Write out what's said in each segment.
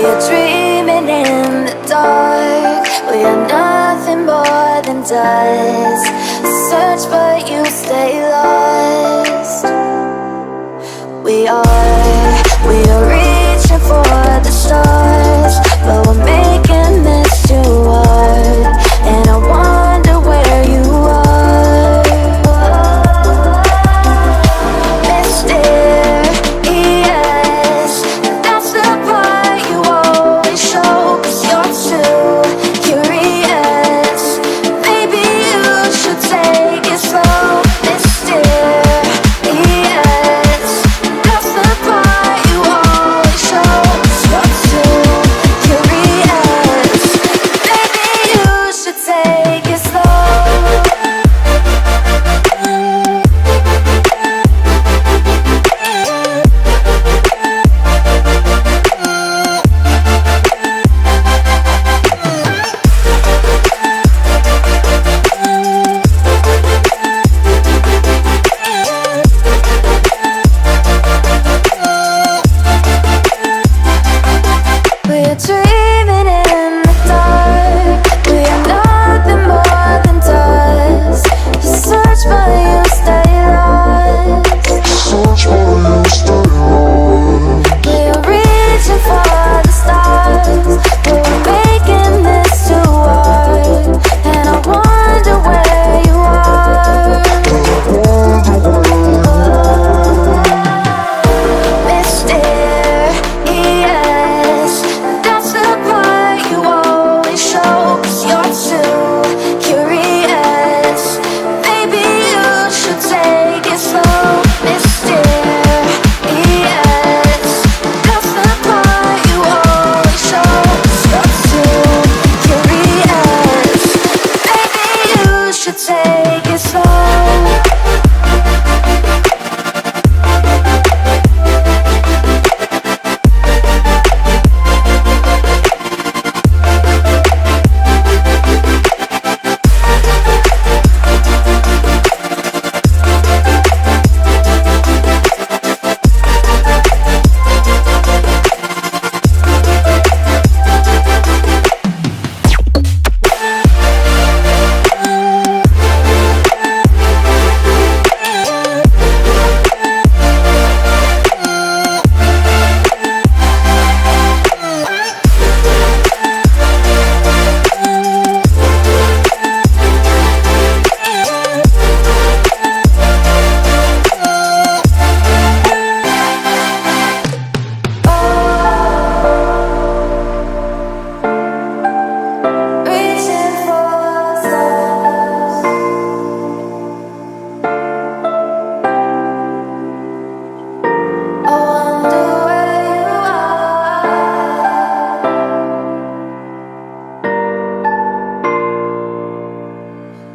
We are dreaming in the dark. We are nothing more than dust. Search but you stay lost. We are reaching for the stars, but we're making this too hard. And I wonder where you are. Mysterious, that's the part you always show. 'Cause you're too curious. Maybe you should take it slow. Mysterious, that's the part you always show. 'Cause you're too curious. Maybe you should take it slow. We're dreaming in the dark. We are nothing more than dust. You search but you stay lost. We are reaching for the stars, but we're making this too hard. And I wonder where you are. Mysterious, that's the part you always show. 'Cause you're too curious. Maybe you should take it slow. Mysterious, that's the part you always show. 'Cause you're too curious. Maybe you should take it slow. Reaching for stars. I wonder where you are.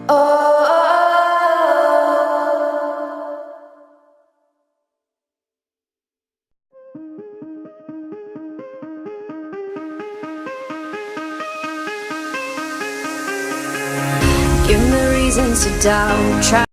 Oh. Give me reasons to doubt. Try